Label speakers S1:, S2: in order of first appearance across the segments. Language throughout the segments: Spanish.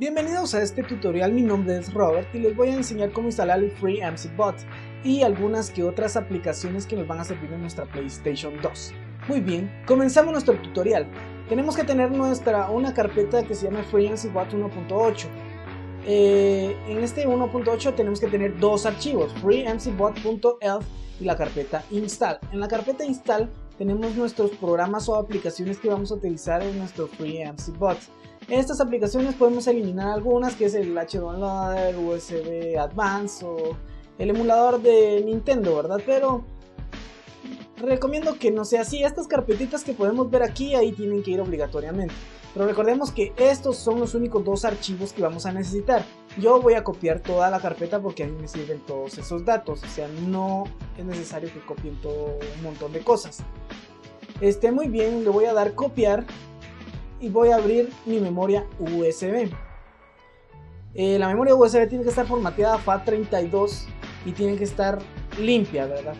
S1: Bienvenidos a este tutorial, mi nombre es Robert y les voy a enseñar cómo instalar el FreeMCBot y algunas que otras aplicaciones que nos van a servir en nuestra PlayStation 2. Muy bien, comenzamos nuestro tutorial. Tenemos que tener una carpeta que se llama FreeMCBot 1.8. En este 1.8 tenemos que tener dos archivos, freemcbot.elf y la carpeta install. En la carpeta install tenemos nuestros programas o aplicaciones que vamos a utilizar en nuestro FreeMCBot. En estas aplicaciones podemos eliminar algunas, que es el HDownloader, USB Advance o el emulador de Nintendo, ¿verdad? Pero recomiendo que no sea así. Estas carpetitas que podemos ver aquí, ahí tienen que ir obligatoriamente. Pero recordemos que estos son los únicos dos archivos que vamos a necesitar. Yo voy a copiar toda la carpeta porque a mí me sirven todos esos datos. O sea, no es necesario que copien todo un montón de cosas. Muy bien, le voy a dar copiar. Y voy a abrir mi memoria USB. La memoria USB tiene que estar formateada FAT32 y tiene que estar limpia, ¿verdad?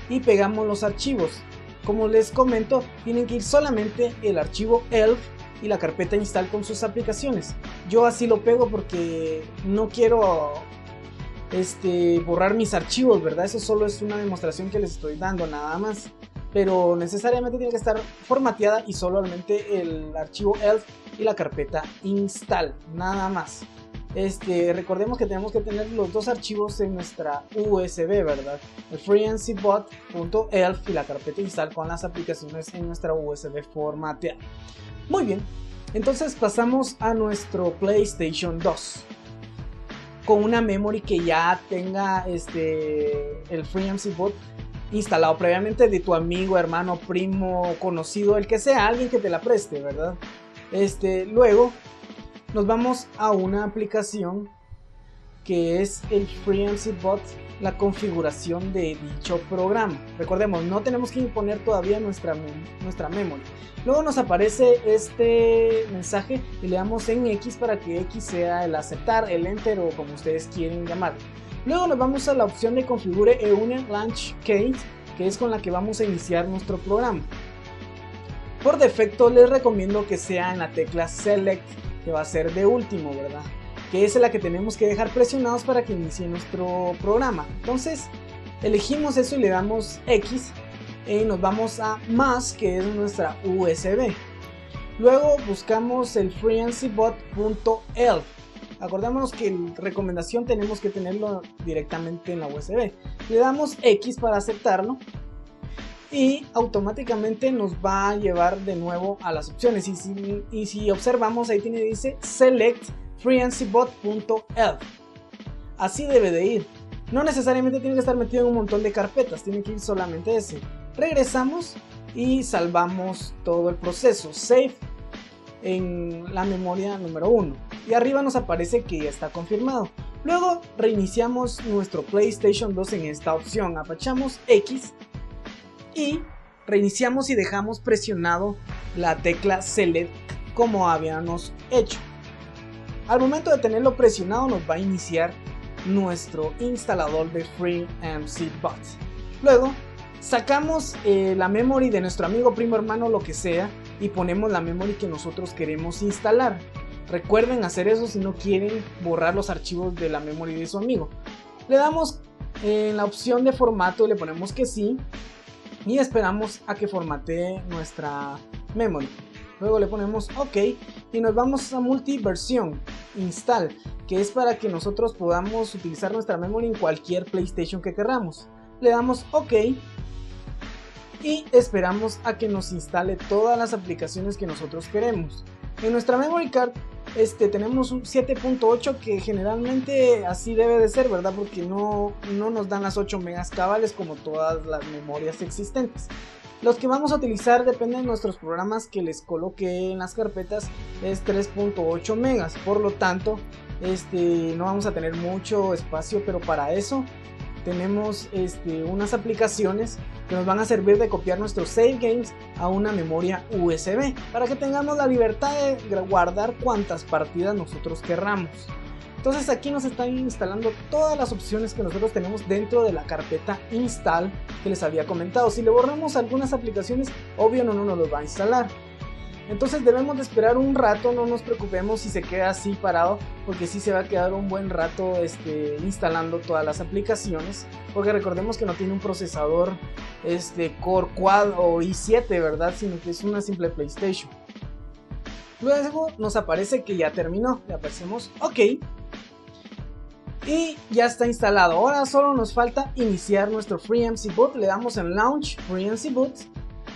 S1: Y pegamos los archivos. Como les comento, tienen que ir solamente el archivo ELF y la carpeta install con sus aplicaciones. Yo así lo pego porque no quiero borrar mis archivos, ¿verdad? Eso solo es una demostración que les estoy dando, nada más. Pero necesariamente tiene que estar formateada y solamente el archivo ELF y la carpeta install, nada más. Recordemos que tenemos que tener los dos archivos en nuestra USB, ¿verdad? El freemcbot.elf y la carpeta install con las aplicaciones en nuestra USB formateada. Muy bien, entonces pasamos a nuestro PlayStation 2 con una memory que ya tenga el FreeMCBot instalado previamente, de tu amigo, hermano, primo, conocido, el que sea, alguien que te la preste, ¿verdad? Luego nos vamos a una aplicación que es el FreeMCBot, la configuración de dicho programa. Recordemos, no tenemos que imponer todavía nuestra memory. Luego nos aparece este mensaje y le damos en X para que X sea el aceptar, el enter o como ustedes quieren llamarlo. Luego nos vamos a la opción de configure EUNE Launch Case, que es con la que vamos a iniciar nuestro programa. Por defecto les recomiendo que sea en la tecla Select, que va a ser de último, ¿verdad? Que es la que tenemos que dejar presionados para que inicie nuestro programa. Entonces elegimos eso y le damos X y nos vamos a más, que es nuestra USB. Luego buscamos el freemcbot.elf. Acordémonos que en recomendación tenemos que tenerlo directamente en la USB. Le damos X para aceptarlo y automáticamente nos va a llevar de nuevo a las opciones. Y si observamos, ahí dice Select freemcbot.elf. Así debe de ir. No necesariamente tiene que estar metido en un montón de carpetas, tiene que ir solamente ese. Regresamos y salvamos todo el proceso. Save en la memoria número 1 y arriba nos aparece que ya está confirmado. Luego reiniciamos nuestro PlayStation 2 en esta opción, apachamos X y reiniciamos y dejamos presionado la tecla Select como habíamos hecho. Al momento de tenerlo presionado nos va a iniciar nuestro instalador de FreeMCBot. Luego sacamos la memory de nuestro amigo, primo, hermano, lo que sea, y ponemos la memory que nosotros queremos instalar. Recuerden hacer eso si no quieren borrar los archivos de la memory de su amigo. Le damos en la opción de formato y le ponemos que sí y esperamos a que formatee nuestra memory. Luego le ponemos OK y nos vamos a multiversión install, que es para que nosotros podamos utilizar nuestra memory en cualquier PlayStation que queramos. Le damos OK y esperamos a que nos instale todas las aplicaciones que nosotros queremos. En nuestra memory card tenemos un 7.8, que generalmente así debe de ser, ¿verdad? Porque no nos dan las 8 megas cabales como todas las memorias existentes. Los que vamos a utilizar dependen de nuestros programas que les coloqué en las carpetas, es 3.8 megas. Por lo tanto, no vamos a tener mucho espacio, pero para eso tenemos unas aplicaciones que nos van a servir de copiar nuestros save games a una memoria USB para que tengamos la libertad de guardar cuantas partidas nosotros querramos. Entonces aquí nos están instalando todas las opciones que nosotros tenemos dentro de la carpeta install que les había comentado. Si le borramos algunas aplicaciones, obvio no nos los va a instalar. Entonces debemos de esperar un rato, no nos preocupemos si se queda así parado, porque sí se va a quedar un buen rato instalando todas las aplicaciones, porque recordemos que no tiene un procesador Core Quad o i7, ¿verdad? Sino que es una simple PlayStation. Luego nos aparece que ya terminó, le aparecemos OK y ya está instalado. Ahora solo nos falta iniciar nuestro FreeMC Boot. Le damos en Launch FreeMC Boot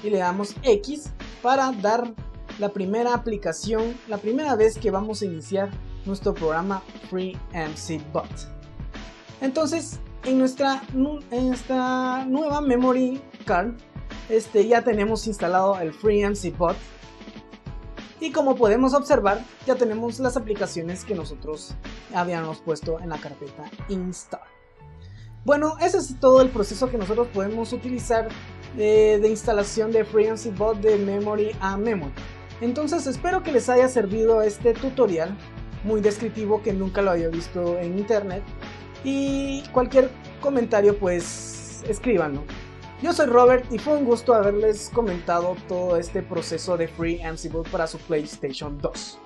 S1: y le damos X para dar la primera aplicación, la primera vez que vamos a iniciar nuestro programa FreeMC Boot. Entonces en esta nueva memory card ya tenemos instalado el FreeMC Boot. Y como podemos observar, ya tenemos las aplicaciones que nosotros habíamos puesto en la carpeta install. Bueno, ese es todo el proceso que nosotros podemos utilizar de instalación de FreeMC Boot de memory a memory. Entonces espero que les haya servido este tutorial muy descriptivo que nunca lo había visto en internet. Y cualquier comentario pues escríbanlo. Yo soy Robert y fue un gusto haberles comentado todo este proceso de FreeMC Boot para su PlayStation 2.